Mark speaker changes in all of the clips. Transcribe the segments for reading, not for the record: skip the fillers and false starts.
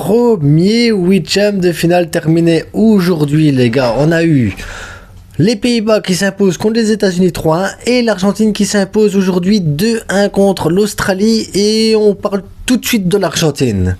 Speaker 1: Premier huitième de finale terminé aujourd'hui, les gars. On a eu les Pays-Bas qui s'imposent contre les États-Unis 3-1 et l'Argentine qui s'impose aujourd'hui 2-1 contre l'Australie. Et on parle tout de suite de l'Argentine.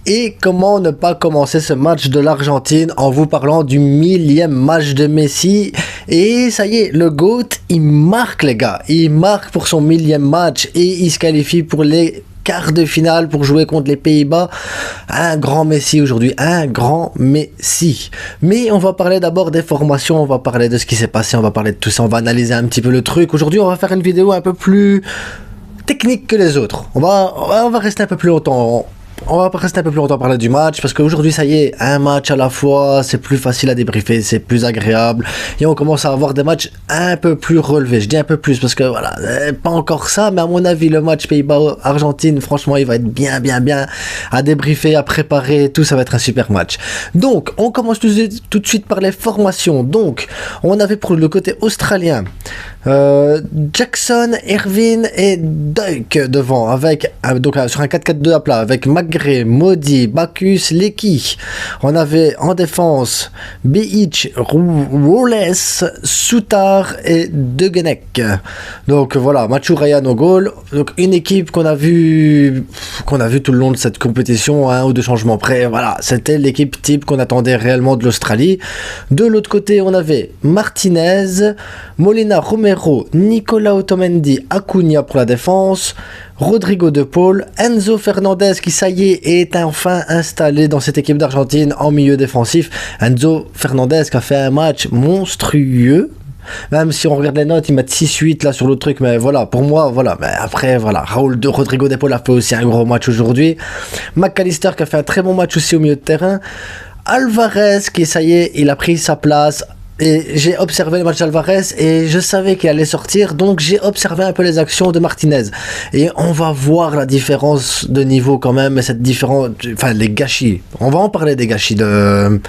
Speaker 1: Et comment ne pas commencer ce match de l'Argentine en vous parlant du 1000e match de Messi. Et ça y est, le GOAT, il marque les gars. Il marque pour son 1000e match et il se qualifie pour les quarts de finale pour jouer contre les Pays-Bas. Un grand Messi aujourd'hui, un grand Messi. Mais on va parler d'abord des formations, on va parler de ce qui s'est passé, on va parler de tout ça, on va analyser un petit peu le truc. Aujourd'hui, on va faire une vidéo un peu plus technique que les autres. On va rester un peu plus longtemps. On va rester un peu plus longtemps à parler du match parce qu'aujourd'hui ça y est, un match à la fois, c'est plus facile à débriefer, c'est plus agréable et on commence à avoir des matchs un peu plus relevés. Je dis un peu plus parce que voilà, pas encore ça, mais à mon avis le match Pays-Bas-Argentine, franchement il va être bien à débriefer, à préparer, tout ça va être un super match. Donc on commence tout de suite par les formations. Donc on avait pour le côté australien Jackson, Irvine et Duck devant avec donc sur un 4-4-2 à plat avec Magré, Modi, Bacchus, Lecky. On avait en défense Beach, Wallace, Souttar et Degenek. Donc voilà, Machu Ryan au goal. Donc une équipe qu'on a vu tout le long de cette compétition, un ou deux changements près. Voilà, c'était l'équipe type qu'on attendait réellement de l'Australie. De l'autre côté, on avait Martinez, Molina, Romero, Nicolas Otamendi, Acuna pour la défense, Rodrigo de Paul, Enzo Fernandez qui ça y est enfin installé dans cette équipe d'Argentine en milieu défensif. Enzo Fernandez qui a fait un match monstrueux. Même si on regarde les notes, ils mettent 6-8 là sur l'autre truc, mais voilà, pour moi, voilà. Mais après, voilà, Rodrigo de Paul a fait aussi un gros match aujourd'hui. McAllister qui a fait un très bon match aussi au milieu de terrain. Alvarez qui ça y est, il a pris sa place. Et j'ai observé le match d'Alvarez et je savais qu'il allait sortir, donc j'ai observé un peu les actions de Martinez. Et on va voir la différence de niveau quand même, cette différence, enfin les gâchis. On va en parler des gâchis de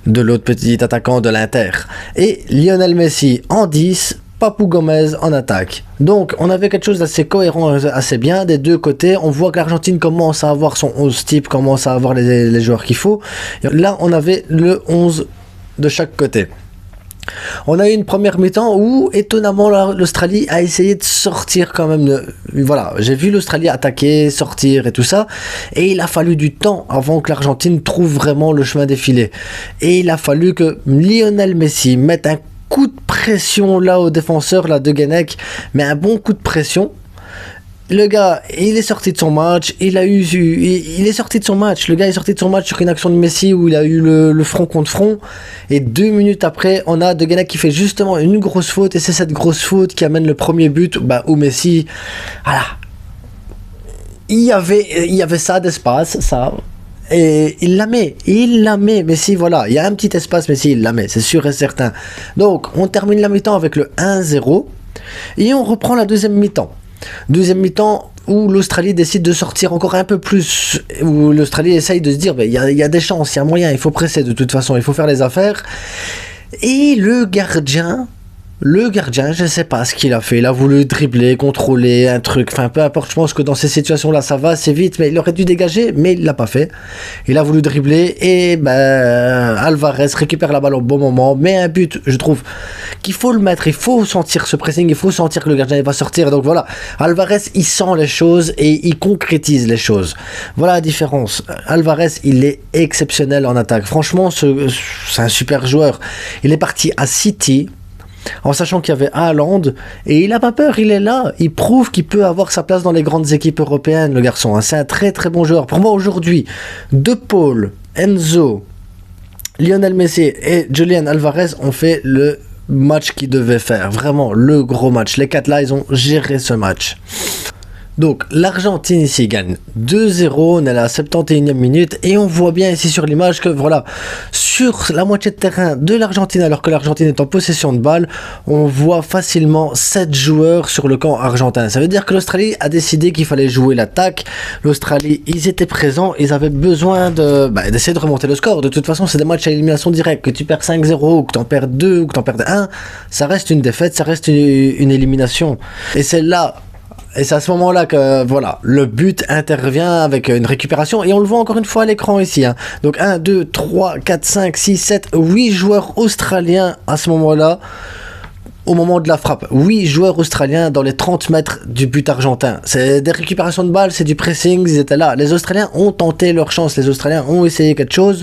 Speaker 1: l'autre petit attaquant de l'Inter. Et Lionel Messi en 10, Papou Gomez en attaque. Donc on avait quelque chose d'assez cohérent, assez bien des deux côtés. On voit que l'Argentine commence à avoir son 11 type, commence à avoir les joueurs qu'il faut. Et là on avait le 11 de chaque côté. On a eu une première mi-temps où étonnamment l'Australie a essayé de sortir quand même. Voilà, j'ai vu l'Australie attaquer, sortir et tout ça, et il a fallu du temps avant que l'Argentine trouve vraiment le chemin défilé. Et il a fallu que Lionel Messi mette un coup de pression là au défenseur, là de Genek, mais un bon coup de pression. Le gars, il est sorti de son match, il est sorti de son match, le gars est sorti de son match sur une action de Messi où il a eu le front contre front, et 2 minutes après, on a De Gea qui fait justement une grosse faute, et c'est cette grosse faute qui amène le premier but, où Messi, voilà, il y avait ça d'espace, ça, et il la met, Messi, voilà, il y a un petit espace, Messi, il la met, c'est sûr et certain. Donc, on termine la mi-temps avec le 1-0, et on reprend la deuxième mi-temps. Deuxième mi-temps où l'Australie décide de sortir encore un peu plus, où l'Australie essaye de se dire il y a des chances, il y a moyen, il faut presser de toute façon, il faut faire les affaires. Et le gardien, je sais pas ce qu'il a fait, il a voulu dribbler, contrôler un truc, enfin peu importe, je pense que dans ces situations-là ça va assez vite, mais il aurait dû dégager, mais il l'a pas fait. Il a voulu dribbler et Alvarez récupère la balle au bon moment, mais un but, je trouve qu'il faut le mettre, il faut sentir ce pressing, il faut sentir que le gardien va sortir, donc voilà, Alvarez il sent les choses et il concrétise les choses. Voilà la différence. Alvarez il est exceptionnel en attaque, franchement c'est un super joueur. Il est parti à City en sachant qu'il y avait Haaland, et il n'a pas peur, il est là, il prouve qu'il peut avoir sa place dans les grandes équipes européennes, le garçon, hein. C'est un très très bon joueur. Pour moi aujourd'hui, De Paul, Enzo, Lionel Messi et Julian Alvarez ont fait le match qu'ils devaient faire, vraiment le gros match. Les 4 là, ils ont géré ce match. Donc l'Argentine ici gagne 2-0, on est à la 71e minute et on voit bien ici sur l'image que voilà, sur la moitié de terrain de l'Argentine, alors que l'Argentine est en possession de balle, on voit facilement 7 joueurs sur le camp argentin. Ça veut dire que l'Australie a décidé qu'il fallait jouer l'attaque. L'Australie, ils étaient présents, ils avaient besoin d'essayer de remonter le score. De toute façon, c'est des matchs à élimination directe. Que tu perds 5-0 ou que tu en perds 2 ou que tu en perds 1, ça reste une défaite, ça reste une élimination. Et c'est là Et c'est à ce moment-là que, voilà, le but intervient avec une récupération. Et on le voit encore une fois à l'écran ici. Hein. Donc 1, 2, 3, 4, 5, 6, 7, 8 joueurs australiens à ce moment-là. Au moment de la frappe, 8 joueurs australiens dans les 30 mètres du but argentin. C'est des récupérations de balles, c'est du pressing, ils étaient là. Les Australiens ont tenté leur chance, les Australiens ont essayé quelque chose.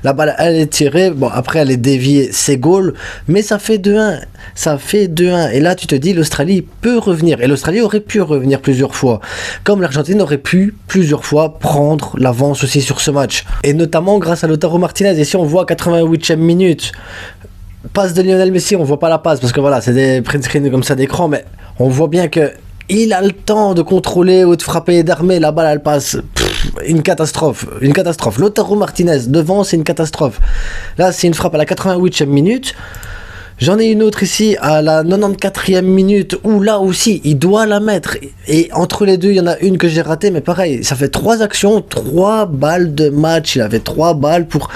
Speaker 1: La balle, elle est tirée, bon, après elle est déviée, c'est goal, mais ça fait 2-1. Ça fait 2-1. Et là, tu te dis, l'Australie peut revenir. Et l'Australie aurait pu revenir plusieurs fois. Comme l'Argentine aurait pu plusieurs fois prendre l'avance aussi sur ce match. Et notamment grâce à Lautaro Martinez. Et si on voit 88e minute, passe de Lionel Messi, on voit pas la passe parce que voilà, c'est des print screen comme ça d'écran, mais on voit bien que il a le temps de contrôler ou de frapper et d'armer, la balle elle passe. Une catastrophe. Lautaro Martinez devant, c'est une catastrophe. Là, c'est une frappe à la 88e minute. J'en ai une autre ici à la 94e minute où là aussi il doit la mettre. Et entre les deux, il y en a une que j'ai ratée, mais pareil, ça fait 3 actions, 3 balles de match. Il avait 3 balles pour,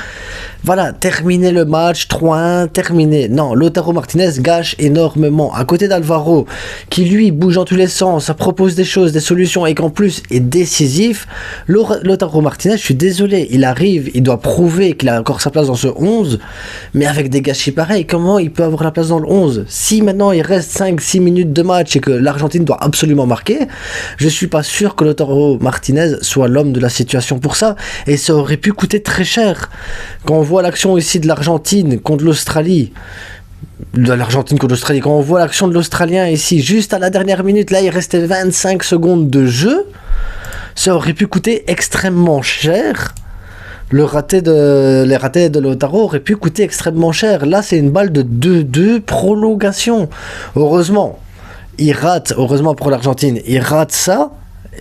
Speaker 1: voilà, terminer le match, 3-1, terminé. Non, Lautaro Martinez gâche énormément. À côté d'Alvaro, qui lui bouge dans tous les sens, ça propose des choses, des solutions, et qu'en plus est décisif. Lautaro Martinez, je suis désolé, il arrive, il doit prouver qu'il a encore sa place dans ce 11, mais avec des gâchis pareils, comment il peut avoir la place dans le 11? Si maintenant il reste 5-6 minutes de match et que l'Argentine doit absolument marquer, je suis pas sûr que Lautaro Martinez soit l'homme de la situation pour ça, et ça aurait pu coûter très cher. Quand on voit l'action ici de l'Argentine contre l'Australie, quand on voit l'action de l'Australien ici, juste à la dernière minute, là il restait 25 secondes de jeu, ça aurait pu coûter extrêmement cher. Les ratés de Lautaro auraient pu coûter extrêmement cher. Là, c'est une balle de 2-2 prolongation. Heureusement pour l'Argentine, il rate ça.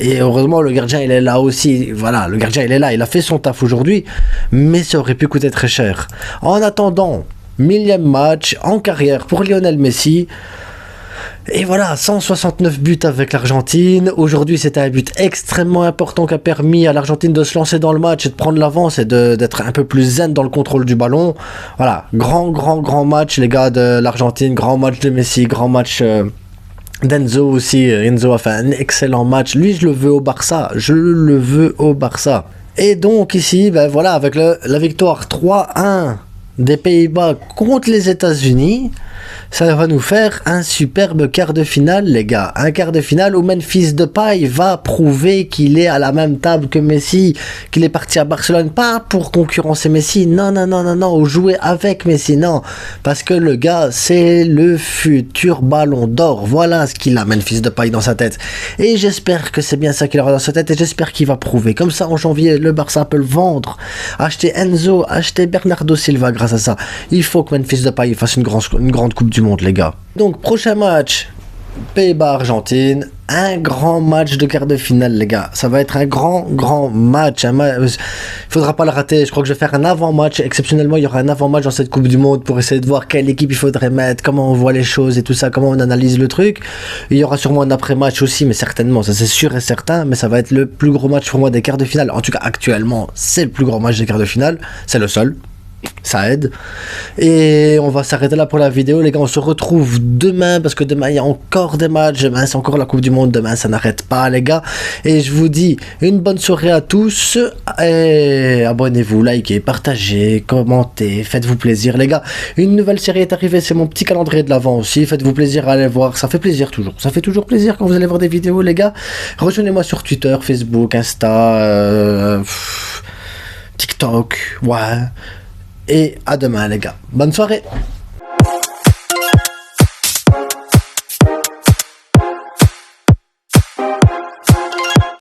Speaker 1: Et heureusement, le gardien, il est là aussi. Voilà, le gardien, il est là. Il a fait son taf aujourd'hui. Mais ça aurait pu coûter très cher. En attendant, 1000e match en carrière pour Lionel Messi. Et voilà, 169 buts avec l'Argentine. Aujourd'hui, c'était un but extrêmement important qui a permis à l'Argentine de se lancer dans le match et de prendre l'avance et d'être un peu plus zen dans le contrôle du ballon. Voilà, grand match, les gars de l'Argentine. Grand match de Messi, grand match d'Enzo aussi. Enzo a fait un excellent match. Lui, je le veux au Barça. Et donc ici, ben voilà, avec la victoire 3-1 des Pays-Bas contre les États-Unis, ça va nous faire un superbe quart de finale, les gars. Un quart de finale où Memphis Depay va prouver qu'il est à la même table que Messi, qu'il est parti à Barcelone, pas pour concurrencer Messi, non, ou jouer avec Messi, non. Parce que le gars, c'est le futur ballon d'or. Voilà ce qu'il a, Memphis Depay, dans sa tête. Et j'espère que c'est bien ça qu'il aura dans sa tête, et j'espère qu'il va prouver. Comme ça, en janvier, le Barça peut le vendre. Acheter Enzo, acheter Bernardo Silva grâce à ça. Il faut que Memphis Depay fasse une grande Coupe du Monde, les gars. Donc, prochain match, Pays-Bas-Argentine, un grand match de quart de finale, les gars. Ça va être un grand match. Il faudra pas le rater. Je crois que je vais faire un avant-match. Exceptionnellement, il y aura un avant-match dans cette Coupe du Monde pour essayer de voir quelle équipe il faudrait mettre, comment on voit les choses et tout ça, comment on analyse le truc. Il y aura sûrement un après-match aussi, mais certainement, ça c'est sûr et certain. Mais ça va être le plus gros match pour moi des quarts de finale. En tout cas, actuellement, c'est le plus gros match des quarts de finale. C'est le seul. Ça aide. Et on va s'arrêter là pour la vidéo, les gars. On se retrouve demain, parce que demain il y a encore des matchs. Demain c'est encore la Coupe du Monde. Demain ça n'arrête pas, les gars. Et je vous dis une bonne soirée à tous. Et abonnez-vous, likez, partagez, commentez, faites-vous plaisir, les gars. Une nouvelle série est arrivée, c'est mon petit calendrier de l'avant aussi. Faites-vous plaisir à aller voir, ça fait plaisir toujours. Ça fait toujours plaisir quand vous allez voir des vidéos, les gars. Rejoignez-moi sur Twitter, Facebook, Insta, TikTok, ouais. Et à demain, les gars. Bonne soirée.